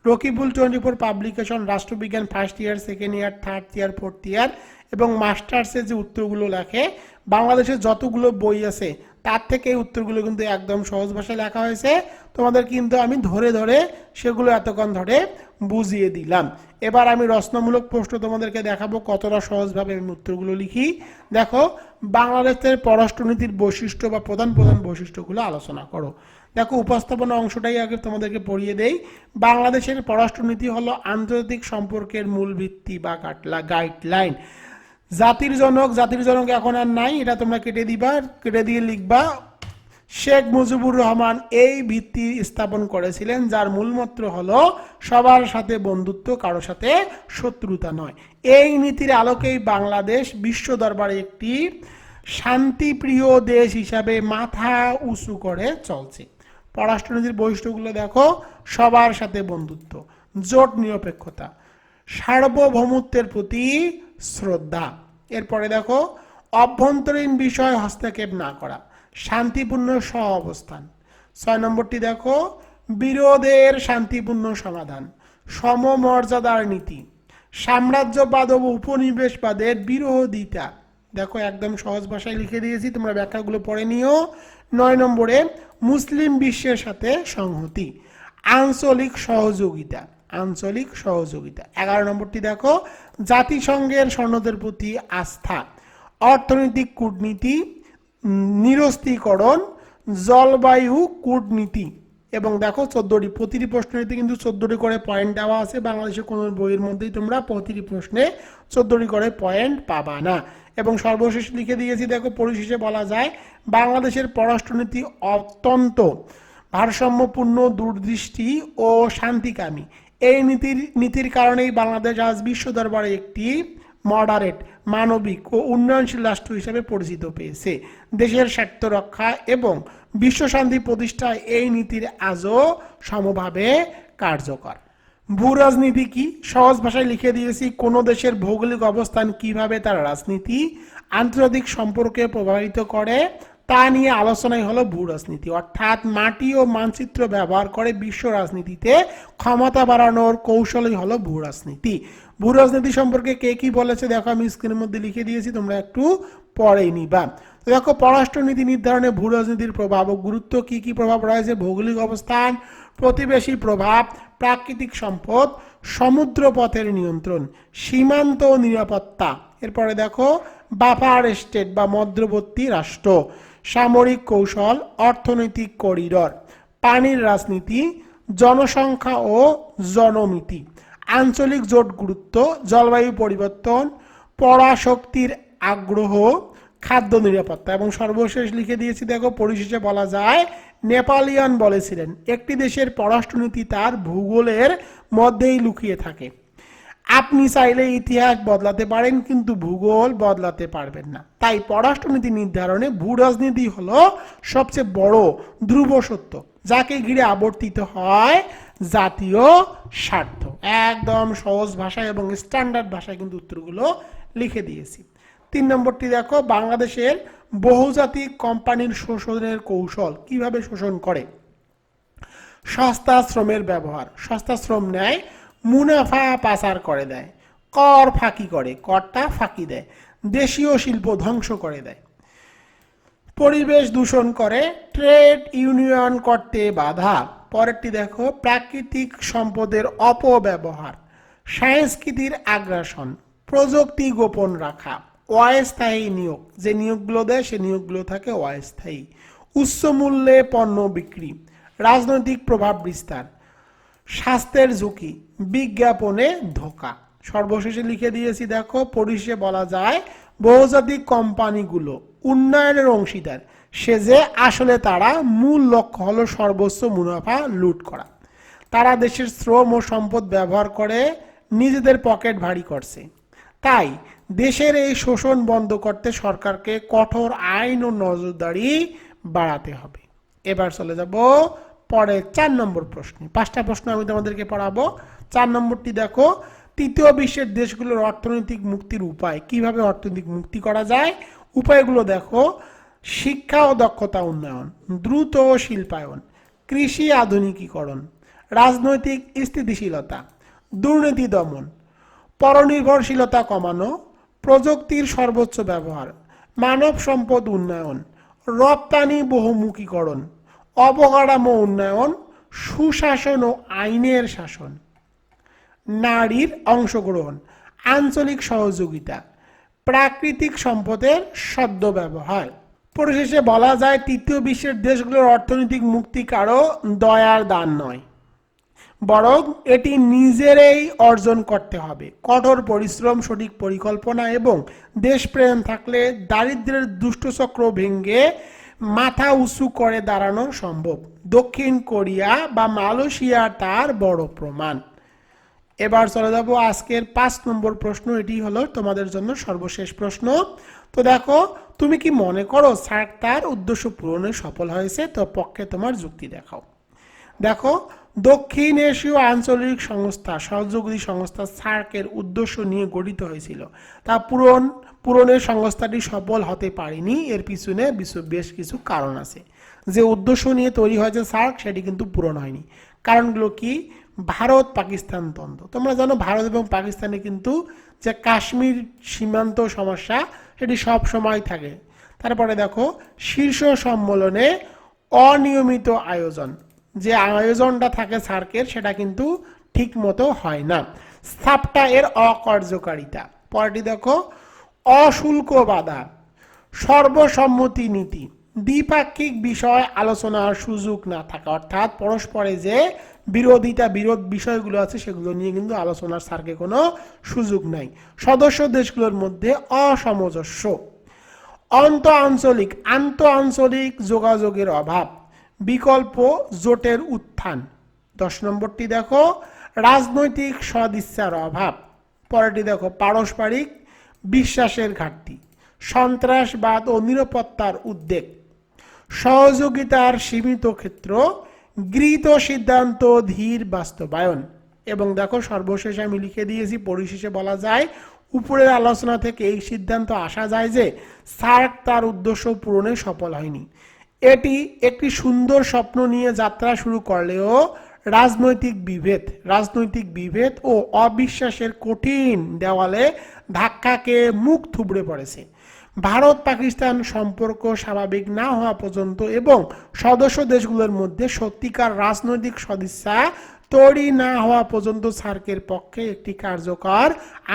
Speaker 1: রকিবুল 24 পাবলিকেশন, রাষ্ট্রবিজ্ঞান 1st ইয়ার, 2nd ইয়ার, 3rd ইয়ার, 4th ইয়ার এবং মাস্টার্সের যে উত্তরগুলো লেখে, বাংলাদেশের যতগুলো বই আছে তার থেকে এই উত্তরগুলো কিন্তু একদম সহজ ভাষায় লেখা হয়েছে। তোমাদের কিন্তু আমি ধরে ধরে সেগুলো এতক্ষণ ধরে বুঝিয়ে দিলাম। এবার আমি রচনামূলক প্রশ্ন তোমাদেরকে দেখাবো কতটা সহজভাবে আমি উত্তরগুলো লিখি। দেখো বাংলাদেশের পররাষ্ট্রনীতির বৈশিষ্ট্য বা প্রধান প্রধান বৈশিষ্ট্যগুলো আলোচনা করো। দেখো উপস্থাপনা অংশটাই আগে তোমাদেরকে পড়িয়ে দেই। বাংলাদেশের পররাষ্ট্রনীতি হলো আন্তর্জাতিক সম্পর্কের মূল ভিত্তি বা গাইডলাইন। জাতির জনক এখন আর নাই, এটা তোমরা কেটে দিবা, কেটে দিয়ে লিখবা শেখ মুজিবুর রহমান এই ভিত্তি স্থাপন করেছিলেন, যার মূলমন্ত্র হলো সবার সাথে বন্ধুত্ব, কারো সাথে শত্রুতা নয়। এই নীতির আলোকেই বাংলাদেশ বিশ্ব দরবারে একটি শান্তিপ্রিয় দেশ হিসাবে মাথা উঁচু করে চলছে। পররাষ্ট্রনীতির বৈশিষ্ট্যগুলো দেখো সবার সাথে বন্ধুত্ব, জোট নিরপেক্ষতা, সার্বভৌমত্বের প্রতি শ্রদ্ধা। এরপরে দেখো অভ্যন্তরীণ বিষয় হস্তক্ষেপ না করা, শান্তিপূর্ণ সহাবস্থান। 6 নম্বরটি দেখো বিরোধের শান্তিপূর্ণ সমাধান, সমমর্যাদার নীতি, সাম্রাজ্যবাদ ও উপনিবেশবাদের বিরোধিতা। দেখো একদম সহজ ভাষায় লিখে দিয়েছি, তোমরা ব্যাখ্যাগুলো পড়ে নিও। 9 নম্বরে মুসলিম বিশ্বের সাথে সংহতি, আঞ্চলিক সহযোগিতা। 11 নম্বরটি দেখো জাতিসংঘের সনদের প্রতি আস্থা, অর্থনৈতিক কূটনীতি, নিরস্ত্রীকরণ, জলবায়ু কূটনীতি। এবং দেখো 14টি, প্রতিটি প্রশ্নেতে কিন্তু 14টি করে পয়েন্ট দেওয়া আছে। বাংলাদেশের কোনো বইয়ের মধ্যেই তোমরা প্রতিটি প্রশ্নে 14টি করে পয়েন্ট পাবা না। এবং সর্বশেষ লিখে দিয়েছি দেখো পরিশেষে বলা যায় বাংলাদেশের পররাষ্ট্রনীতি অত্যন্ত ভারসাম্যপূর্ণ, দূরদৃষ্টি ও শান্তিকামী। এই নীতির কারণেই বাংলাদেশ আজ বিশ্ব দরবারে একটি মডারেট, মানবিক ও উন্নয়নশীল রাষ্ট্র হিসেবে পরিচিত পেয়েছে। দেশের স্বার্থ রক্ষা এবং বিশ্ব শান্তি প্রতিষ্ঠায় এই নীতির আজও সমভাবে কার্যকর। ভূ রাজনীতি কি? সহজ ভাষায় লিখে দিয়েছি কোন দেশের ভৌগোলিক অবস্থান কিভাবে তার রাজনীতি আন্তর্জাতিক সম্পর্কে প্রভাবিত করে তা নিয়ে আলোচনাই হলো ভূ রাজনীতি। অর্থাৎ মাটি ও মানচিত্র ব্যবহার করে বিশ্ব রাজনীতিতে ক্ষমতা বাড়ানোর কৌশলই হলো ভূ রাজনীতি। ভূ রাজনীতি সম্পর্কে কে কি বলেছে দেখো আমি স্ক্রিনের মধ্যে লিখে দিয়েছি, তোমরা একটু পড়েই নিবা। তো দেখো পররাষ্ট্রনীতি নির্ধারণে ভূ রাজনীতির প্রভাব ও গুরুত্ব, কি কি প্রভাব রয়েছে, ভৌগোলিক অবস্থান, প্রতিবেশী প্রভাব, প্রাকৃতিক সম্পদ, সমুদ্র পথের নিয়ন্ত্রণ, সীমান্ত নিরাপত্তা, এরপরে দেখো বাফার স্টেট বা মধ্যবর্তী রাষ্ট্র, সামরিক কৌশল, অর্থনৈতিক করিডর, পানির রাজনীতি, জনসংখ্যা ও জনমিতি, আঞ্চলিক জোট গুরুত্ব, জলবায়ু পরিবর্তন, পরাশক্তির আগ্রহ, খাদ্য নিরাপত্তা। এবং সর্বশেষ লিখে দিয়েছি দেখো পরিশেষে বলা যায় নেপোলিয়ন বলেছিলেন একটি দেশের পররাষ্ট্রনীতি তার ভূগোলের মধ্যেই লুকিয়ে থাকে। আপনি চাইলে ইতিহাস বদলাতে পারেন কিন্তু ভূগোল বদলাতে পারবেন না। তাই পররাষ্ট্রনীতি নির্ধারণে ভূ রাজনীতি হলো সবচেয়ে বড় ধ্রুব সত্য, যাকে ঘিরে আবর্তিত হয় জাতীয় স্বার্থ। একদম সহজ ভাষায় এবং স্ট্যান্ডার্ড ভাষায় কিন্তু উত্তরগুলো লিখে দিয়েছি। 3 নম্বরটি দেখো বাংলাদেশের বহুজাতিক কোম্পানির শোষণের কৌশল, কিভাবে শোষণ করে। সস্তা শ্রমের ব্যবহার, সস্তা শ্রম নেয়, মুনাফা পাচার করে দেয়, কর ফাঁকি করে, করটা ফাঁকি দেয়, দেশীয় শিল্প ধ্বংস করে দেয়, পরিবেশ দূষণ করে, ট্রেড ইউনিয়ন করতে বাধা। পরেরটি দেখো প্রাকৃতিক সম্পদের অপব্যবহার, সংস্কৃতির আগ্রাসন, প্রযুক্তি গোপন রাখা, অস্থায়ী নিয়োগ, যে নিয়োগগুলো দেয় সে নিয়োগগুলো থাকে অস্থায়ী, উচ্চ মূল্যে পণ্য বিক্রি, রাজনৈতিক প্রভাব বিস্তার, স্বাস্থ্যের ঝুঁকি, বিজ্ঞাপনে ধোঁকা। সর্বশেষে লিখে দিয়েছি দেখো পরিশেষে বলা যায় বহুজাতিক কোম্পানিগুলো উন্নয়নের অংশীদার সে যে আসলে তারা মূল লক্ষ্য হলো সর্বোচ্চ মুনাফা লুট করা। তারা দেশের শ্রম ও সম্পদ ব্যবহার করে নিজেদের পকেট ভারী করছে। তাই দেশের এই শোষণ বন্ধ করতে সরকারকে কঠোর আইন ও নজরদারি বাড়াতে হবে। এবার চলে যাব পরে 4 নম্বর প্রশ্নে। 5টা প্রশ্ন আমি তোমাদেরকে পড়াবো। 4 নম্বরটি দেখো তৃতীয় বিশ্বের দেশগুলোর অর্থনৈতিক মুক্তির উপায়, কিভাবে অর্থনৈতিক মুক্তি করা যায়। উপায়গুলো দেখো শিক্ষা ও দক্ষতা উন্নয়ন, দ্রুত শিল্পায়ন, কৃষি আধুনিকীকরণ, রাজনৈতিক স্থিতিশীলতা, দুর্নীতি দমন, পরনির্ভরশীলতা কমানো, প্রযুক্তির সর্বোচ্চ ব্যবহার, মানব সম্পদ উন্নয়ন, রপ্তানি বহুমুখীকরণ, অবকাঠামো উন্নয়ন, সুশাসন ও আইনের শাসন, নারীর অংশগ্রহণ, আঞ্চলিক সহযোগিতা, প্রাকৃতিক সম্পদের সদ্ব্যবহার। পরিশেষে বলা যায় তৃতীয় বিশ্বের দেশগুলোর অর্থনৈতিক মুক্তি কারো দয়ার দান নয়, বরং এটি নিজেরাই অর্জন করতে হবে। কঠোর পরিশ্রম, সঠিক পরিকল্পনা এবং দেশপ্রেম থাকলে দারিদ্র্যের দুষ্টচক্র ভেঙে মাথা উঁচু করে দাঁড়ানো সম্ভব। দক্ষিণ কোরিয়া বা মালয়েশিয়া তার বড় প্রমাণ। এবার চলে যাব আজকের 5 নম্বর প্রশ্ন, এটি হলো তোমাদের জন্য সর্বশেষ প্রশ্ন। তো দেখো তুমি কি মনে করো সার্ক তার উদ্দেশ্য পূরণে সফল হয়েছে? তো পক্ষে তোমার যুক্তি দেখাও। দেখো দক্ষিণ এশীয় আঞ্চলিক সংস্থা সহযোগী সংস্থা সার্কের উদ্দেশ্য নিয়ে গঠিত হয়েছিল, তা পূরণের সংস্থাটি সফল হতে পারেনি। এর পিছনে বেশ কিছু কারণ আছে। যে উদ্দেশ্য নিয়ে তৈরি হয়েছে সার্ক সেটি কিন্তু পূরণ হয়নি। কারণগুলো কি? ভারত পাকিস্তান দ্বন্দ্ব। তোমরা জানো ভারত এবং পাকিস্তানে কিন্তু যে কাশ্মীর সীমান্ত সমস্যা সেটি সব সময় থাকে। তারপরে দেখো শীর্ষ সম্মেলনে অনিয়মিত আয়োজন, যে আয়োজনটা থাকে সার্কের সেটা কিন্তু ঠিক মতো হয় না। সাপটা এর অকার্যকারিতা। পরেরটি দেখো অশুল্ক বাধা, সর্বসম্মতি নীতি, দ্বিপাক্ষিক বিষয় আলোচনার সুযোগ না থাকা, অর্থাৎ পরস্পরে যে বিরোধ বিষয়গুলো আছে সেগুলো নিয়ে কিন্তু আলোচনার সার্কে কোনো সুযোগ নাই। সদস্য দেশগুলোর মধ্যে অসামঞ্জস্য, আন্তঃআঞ্চলিক যোগাযোগের অভাব, বিকল্প জোটের উত্থান। 10 নম্বরটি দেখো রাজনৈতিক সদিচ্ছার অভাব। পরেরটি দেখো পারস্পরিক বিশ্বাসের ঘাটতি, সন্ত্রাসবাদ ও নিরাপত্তার উদ্বেগ, সহযোগিতার সীমিত ক্ষেত্র, গৃহীত সিদ্ধান্ত ধীর বাস্তবায়ন। এবং দেখো সর্বশেষে আমি লিখে দিয়েছি পরিশেষে বলা যায় উপরের আলোচনা থেকে এই সিদ্ধান্ত আসা যায় যে সার্ক তার উদ্দেশ্য পূরণে সফল হয়নি। এটি একটি সুন্দর স্বপ্ন নিয়ে যাত্রা শুরু করলেও রাজনৈতিক বিভেদ ও অবিশ্বাসের কঠিন দেওয়ালে ধাক্কাকে মুখ থুবড়ে পড়েছে। ভারত পাকিস্তান সম্পর্ক স্বাভাবিক না হওয়া পর্যন্ত এবং সদস্য দেশগুলোর মধ্যে সত্যিকার রাজনৈতিক সদিচ্ছা তৈরি না হওয়া পর্যন্ত সার্কের পক্ষে একটি কার্যকর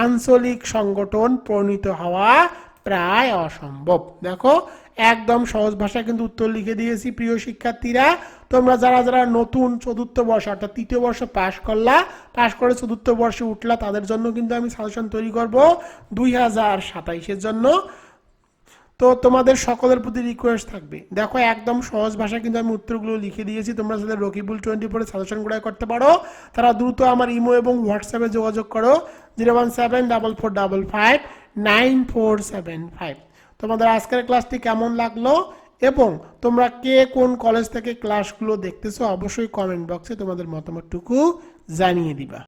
Speaker 1: আঞ্চলিক সংগঠন পরিণত হওয়া প্রায় অসম্ভব। দেখো একদম সহজ ভাষায় কিন্তু উত্তর লিখে দিয়েছি প্রিয় শিক্ষার্থীরা। তোমরা যারা যারা নতুন চতুর্থ বর্ষ অর্থাৎ তৃতীয় বর্ষ পাশ করে চতুর্থ বর্ষে উঠলা, তাদের জন্য কিন্তু আমি সাজেশন তৈরি করব 2027-এর জন্য। তো তোমাদের সকলের প্রতি রিকোয়েস্ট থাকবে, দেখো একদম সহজ ভাষায় কিন্তু আমি উত্তরগুলো লিখে দিয়েছি। তোমরা যাদের রকিবুল 24 সাজেশন ক্রয় করতে পারো তারা দ্রুত আমার ইমো এবং হোয়াটসঅ্যাপে যোগাযোগ করো 01744594475। তোমাদের আজকের ক্লাসটি কেমন লাগলো এবং তোমরা কে কোন কলেজ থেকে ক্লাসগুলো দেখতেছো অবশ্যই কমেন্ট বক্সে তোমাদের মতামতটুকু জানিয়ে দিবা।